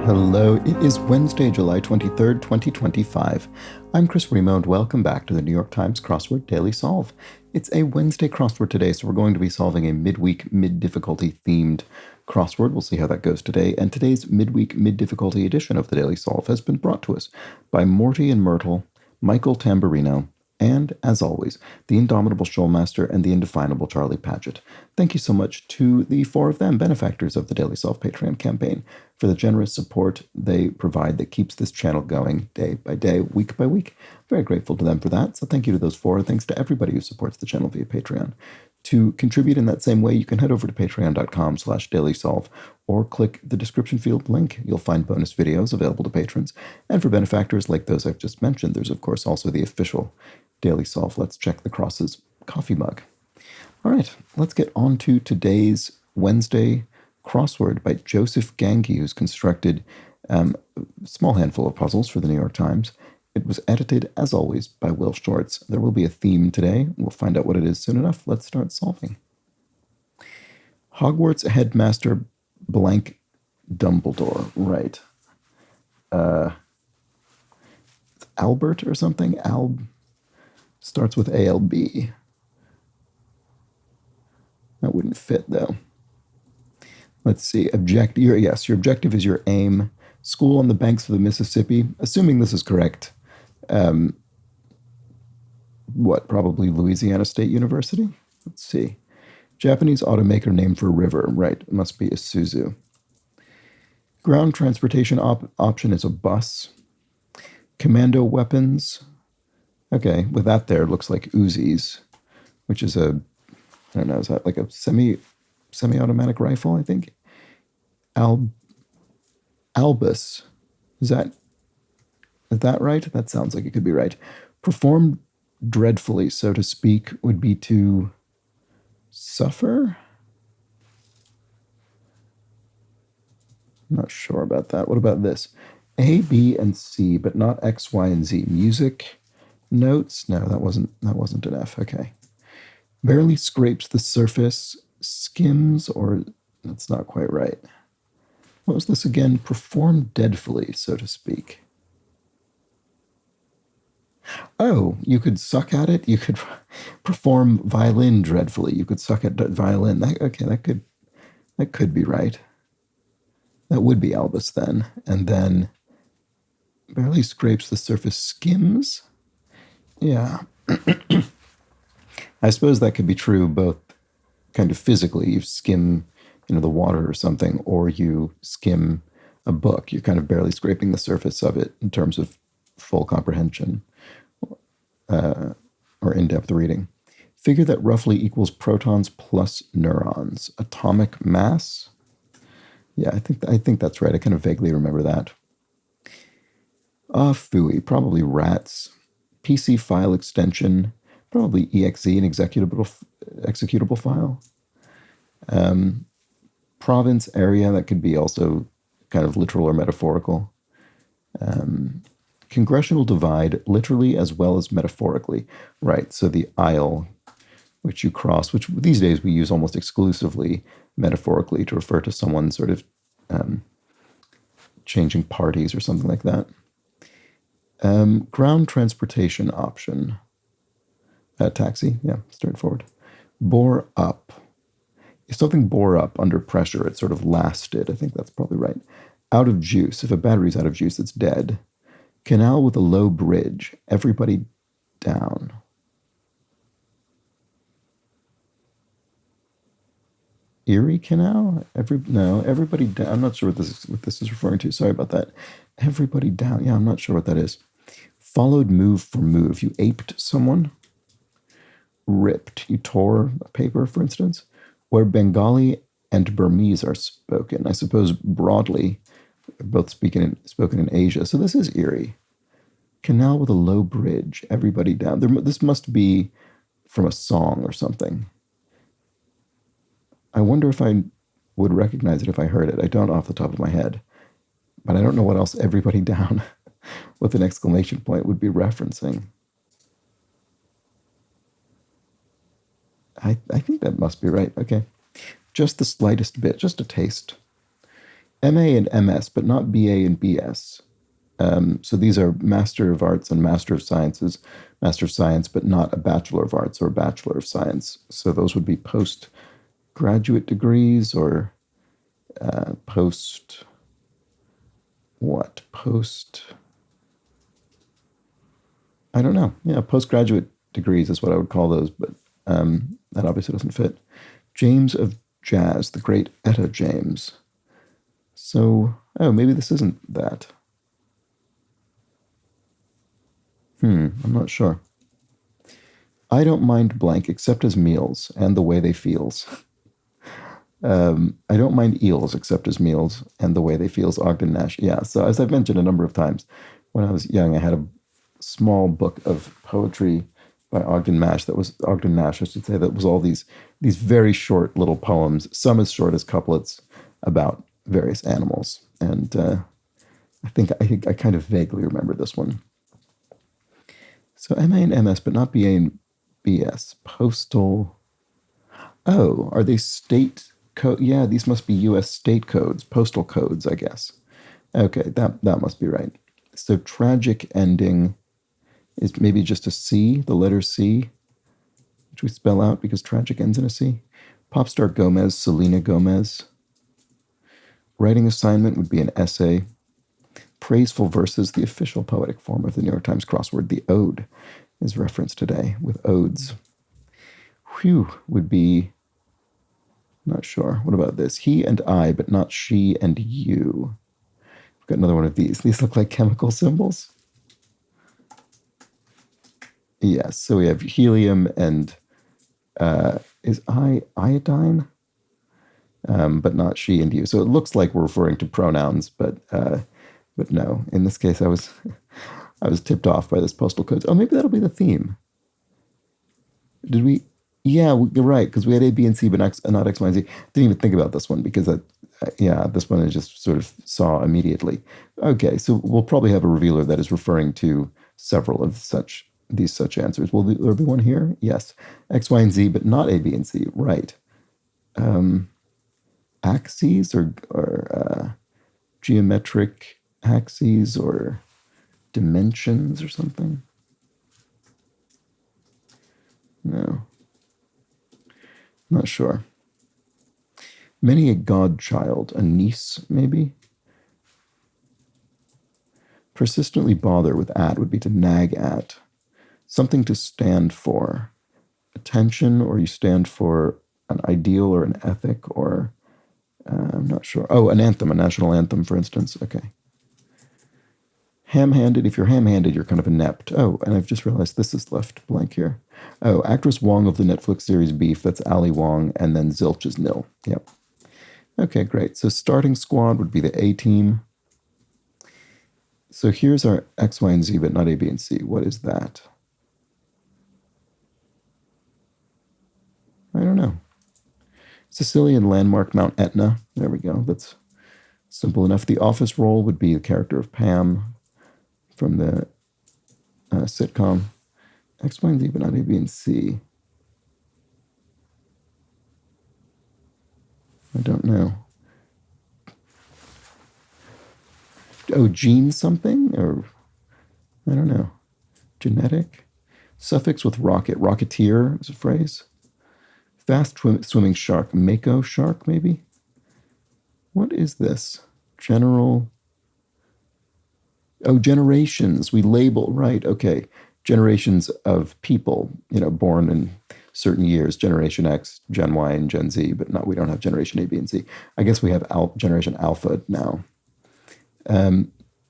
Hello, it is Wednesday, July 23rd, 2025. I'm Chris Remo, and welcome back to the New York Times Crossword Daily Solve. It's a Wednesday crossword today, so we're going to be solving a midweek, mid-difficulty themed crossword. We'll see how that goes today. And today's midweek, mid-difficulty edition of the Daily Solve has been brought to us by Morty and Myrtle, Michael Tamburino, and, as always, the indomitable Shoalmaster and the indefinable Charlie Paget. Thank you so much to the four of them, benefactors of the Daily Solve Patreon campaign, for the generous support they provide that keeps this channel going day by day, week by week. Very grateful to them for that. So thank you to those four. Thanks to everybody who supports the channel via Patreon. To contribute in that same way, you can head over to patreon.com/dailysolve or click the description field link. You'll find bonus videos available to patrons. And for benefactors like those I've just mentioned, there's of course also the official Daily Solve Let's Check the Crosses coffee mug. All right, let's get on to today's Wednesday crossword by Joseph Gangi, who's constructed a small handful of puzzles for the New York Times. It was edited, as always, by Will Shorts. There will be a theme today. We'll find out what it is soon enough. Let's start solving. Hogwarts headmaster blank Dumbledore. Right. Albert or something? Starts with ALB. That wouldn't fit, though. Let's see. Your objective is your aim. School on the banks of the Mississippi. Assuming this is correct. Probably Louisiana State University? Let's see. Japanese automaker named for a river. Right. It must be Isuzu. Ground transportation option is a bus. Commando weapons. Okay, with that there, it looks like Uzis, which is I don't know, is that like a semi-automatic rifle, I think? Albus. Is that right? That sounds like it could be right. Perform dreadfully, so to speak, would be to suffer? I'm not sure about that. What about this? A, B, and C, but not X, Y, and Z. Music, notes? No, that wasn't an F. Okay. Barely scrapes the surface, skims, or that's not quite right. What was this again? Perform deadfully, so to speak. Oh, you could suck at it. You could perform violin dreadfully. You could suck at violin. That could be right. That would be Albus then. And then barely scrapes the surface, skims. Yeah. I suppose that could be true both kind of physically. You skim, the water or something, or you skim a book. You're kind of barely scraping the surface of it in terms of full comprehension or in-depth reading. Figure that roughly equals protons plus neurons. Atomic mass? Yeah, I think that's right. I kind of vaguely remember that. Phooey, probably rats. PC file extension, probably exe, an executable file. Province area, that could be also kind of literal or metaphorical. Congressional divide, literally as well as metaphorically. Right, so the aisle, which you cross, which these days we use almost exclusively metaphorically to refer to someone sort of changing parties or something like that. Ground transportation option. Taxi, yeah, straightforward. Bore up. If something bore up under pressure, it sort of lasted. I think that's probably right. Out of juice. If a battery's out of juice, it's dead. Canal with a low bridge. Everybody down. Erie Canal? Everybody down. I'm not sure what this is referring to. Sorry about that. Everybody down. Yeah, I'm not sure what that is. Followed move for move. You aped someone. Ripped. You tore a paper, for instance. Where Bengali and Burmese are spoken. I suppose broadly, both spoken in Asia. So this is Erie. Canal with a low bridge. Everybody down. This must be from a song or something. I wonder if I would recognize it if I heard it. I don't off the top of my head. But I don't know what else everybody down with an exclamation point would be referencing. I think that must be right. Okay. Just the slightest bit, just a taste. MA and MS, but not BA and BS. So these are Master of Arts and Master of Sciences, Master of Science, but not a Bachelor of Arts or a Bachelor of Science. So those would be postgraduate degrees or post what? Post, I don't know. Yeah, postgraduate degrees is what I would call those, but that obviously doesn't fit. James of Jazz, the great Etta James. So, oh, maybe this isn't that. I'm not sure. I don't mind blank except as meals and the way they feels. I don't mind eels except as meals and the way they feels. Ogden Nash. Yeah. So as I've mentioned a number of times, when I was young, I had a small book of poetry by Ogden Nash. I should say, that was all these very short little poems, some as short as couplets about various animals. And I kind of vaguely remember this one. So MA and MS, but not BA and BS. Postal. Oh, are they state code? Yeah, these must be U.S. state codes, postal codes, I guess. Okay, that must be right. So tragic ending is maybe just a C, the letter C, which we spell out because tragic ends in a C. Popstar Gomez, Selena Gomez. Writing assignment would be an essay. Praiseful verses, the official poetic form of the New York Times crossword. The ode is referenced today with odes. Whew would be, not sure. What about this? He and I, but not she and you. We've got another one of these. These look like chemical symbols. Yes, so we have helium and is iodine, but not she and you. So it looks like we're referring to pronouns, but no. In this case, I was I was tipped off by this postal code. Oh, maybe that'll be the theme. Did we? Yeah, you're right, because we had A, B, and C, but not X, Y, and Z. Didn't even think about this one because this one I just sort of saw immediately. Okay, so we'll probably have a revealer that is referring to several of such answers. Will there be one here? Yes. X, Y, and Z, but not A, B, and C. Right. Axes or geometric axes or dimensions or something? No. Not sure. Many a godchild, a niece, maybe? Persistently bother with at would be to nag at. Something to stand for. Attention, or you stand for an ideal or an ethic, or I'm not sure. Oh, an anthem, a national anthem, for instance. Okay. Ham-handed. If you're ham-handed, you're kind of inept. Oh, and I've just realized this is left blank here. Oh, actress Wong of the Netflix series Beef. That's Ali Wong, and then zilch is nil. Yep. Okay, great. So starting squad would be the A team. So here's our X, Y, and Z, but not A, B, and C. What is that? I don't know. Sicilian landmark Mount Etna. There we go. That's simple enough. The office role would be the character of Pam from the sitcom. X, Y, and Z, but not A, B, and C. I don't know. Oh, gene something? Or, I don't know. Genetic? Suffix with rocket. Rocketeer is a phrase. Fast swimming shark. Mako shark, maybe? What is this? General. Oh, generations. We label, right, okay. Generations of people, born in certain years. Generation X, Gen Y, and Gen Z, but we don't have Generation A, B, and C. I guess we have Generation Alpha now.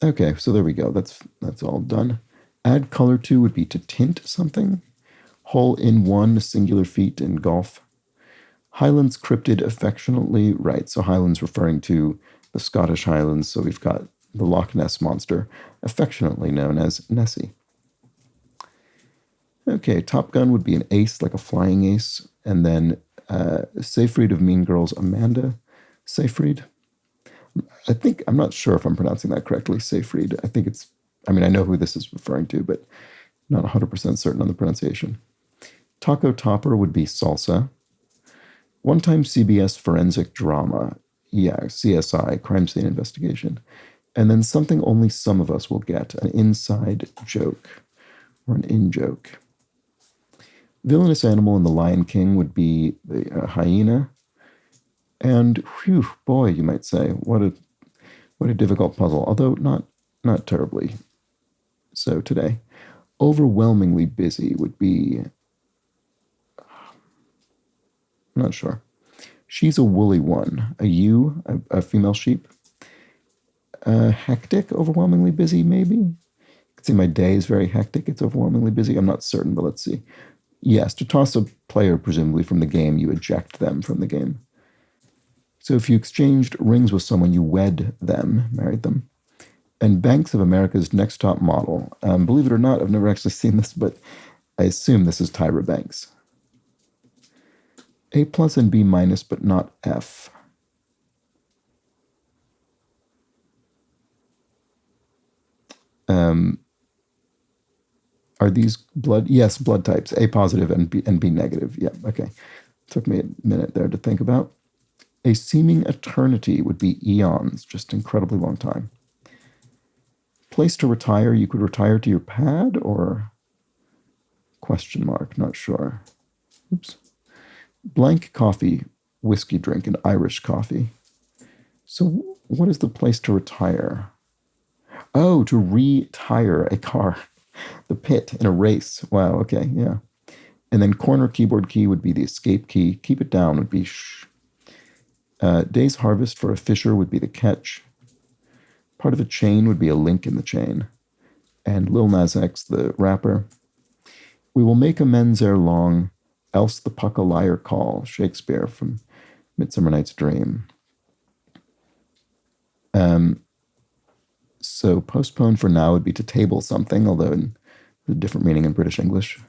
Okay, so there we go. That's all done. Add color to would be to tint something. Hole in one, singular feet in golf. Highlands cryptid affectionately, right, so Highlands referring to the Scottish Highlands, so we've got the Loch Ness Monster, affectionately known as Nessie. Okay, Top Gun would be an ace, like a flying ace, and then Seyfried of Mean Girls, Amanda Seyfried. I'm not sure if I'm pronouncing that correctly, Seyfried. I know who this is referring to, but not 100% certain on the pronunciation. Taco Topper would be salsa. One-time CBS forensic drama. Yeah, CSI, crime scene investigation. And then something only some of us will get, an inside joke or an in-joke. Villainous animal in The Lion King would be the hyena. And whew, boy, you might say, what a difficult puzzle, although not terribly so today. Overwhelmingly busy would be, I'm not sure. She's a woolly one. A ewe, a female sheep. Hectic, overwhelmingly busy, maybe? You can see my day is very hectic. It's overwhelmingly busy. I'm not certain, but let's see. Yes, to toss a player, presumably from the game, you eject them from the game. So if you exchanged rings with someone, you wed them, married them. And Banks of America's next top model. Believe it or not, I've never actually seen this, but I assume this is Tyra Banks. A plus and B minus, but not F. Are these blood? Yes, blood types. A positive and B negative. Yeah, okay. Took me a minute there to think about. A seeming eternity would be eons, just incredibly long time. Place to retire, you could retire to your pad or question mark, not sure. Oops. Blank coffee, whiskey drink, and Irish coffee. So what is the place to retire? Oh, to retire a car. The pit in a race. Wow, okay, yeah. And then corner keyboard key would be the escape key. Keep it down would be sh. Day's harvest for a fisher would be the catch. Part of a chain would be a link in the chain. And Lil Nas X, the rapper. We will make amends ere long, else the puck a liar call. Shakespeare from Midsummer Night's Dream. So postpone for now would be to table something, although in a different meaning in British English,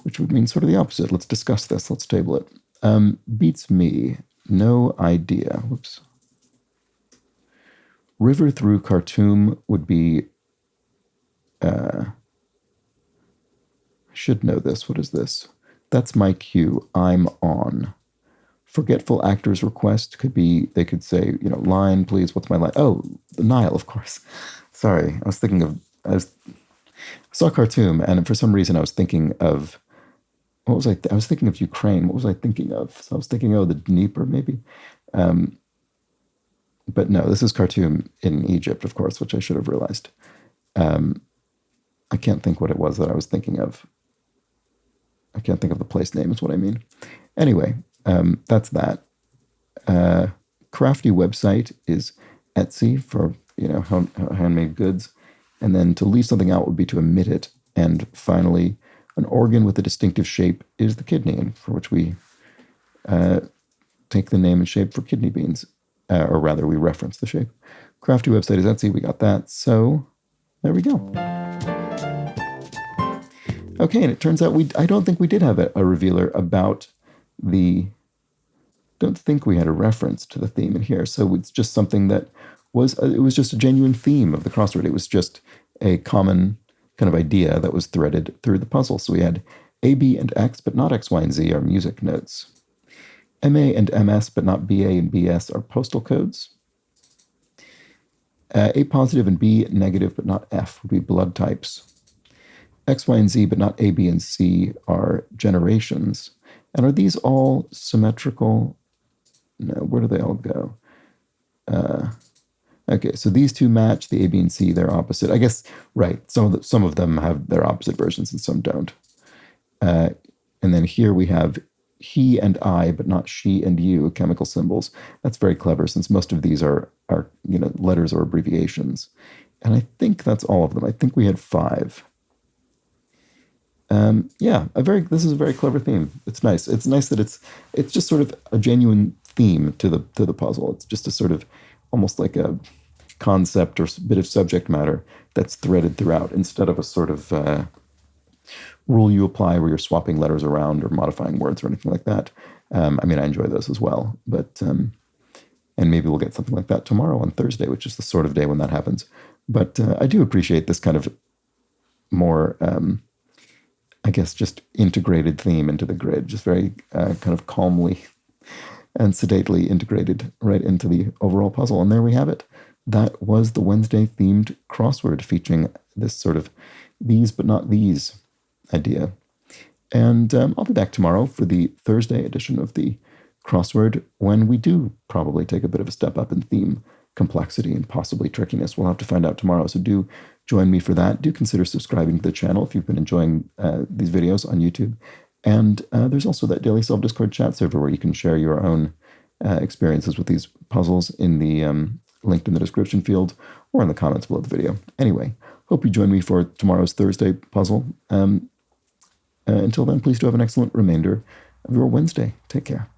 which would mean sort of the opposite. Let's discuss this. Let's table it. Beats me. No idea. Whoops. River through Khartoum would be, I should know this. What is this? That's my cue. I'm on. Forgetful actor's request could be, they could say, line, please. What's my line? Oh, the Nile, of course. Sorry. I saw Khartoum, and for some reason I was thinking of, what was I was thinking of Ukraine. What was I thinking of? So I was thinking, the Dnieper, maybe. But no, this is Khartoum in Egypt, of course, which I should have realized. I can't think what it was that I was thinking of. I can't think of the place name is what I mean. Anyway, that's that. Crafty website is Etsy for, handmade goods. And then to leave something out would be to omit it. And finally, an organ with a distinctive shape is the kidney, for which we take the name and shape for kidney beans. Or rather, we reference the shape. Crafty website is Etsy. We got that. So there we go. Okay, and it turns out I don't think we did have a revealer about don't think we had a reference to the theme in here. So it's just something that it was just a genuine theme of the crossword. It was just a common kind of idea that was threaded through the puzzle. So we had A, B, and X, but not X, Y, and Z are music notes. MA and MS, but not BA and BS are postal codes. A positive and B negative, but not F would be blood types. X, Y, and Z, but not A, B, and C are generations. And are these all symmetrical? No, where do they all go? Okay, so these two match, the A, B, and C, they're opposite. I guess, right, some of them have their opposite versions and some don't. And then here we have he and I, but not she and you, chemical symbols. That's very clever since most of these are letters or abbreviations. And I think that's all of them. I think we had 5. This is a very clever theme. It's nice. It's nice that it's just sort of a genuine theme to the puzzle. It's just a sort of almost like a concept or bit of subject matter that's threaded throughout instead of a sort of rule you apply where you're swapping letters around or modifying words or anything like that. I enjoy those as well, but and maybe we'll get something like that tomorrow on Thursday, which is the sort of day when that happens. But I do appreciate this kind of more I guess just integrated theme into the grid, just very kind of calmly and sedately integrated right into the overall puzzle. And there we have it. That was the Wednesday-themed crossword featuring this sort of these but not these idea. And I'll be back tomorrow for the Thursday edition of the crossword, when we do probably take a bit of a step up in theme, complexity, and possibly trickiness. We'll have to find out tomorrow, so do join me for that. Do consider subscribing to the channel if you've been enjoying these videos on YouTube. And there's also that Daily Solve Discord chat server where you can share your own experiences with these puzzles in the linked in the description field or in the comments below the video. Anyway, hope you join me for tomorrow's Thursday puzzle. Until then, please do have an excellent remainder of your Wednesday. Take care.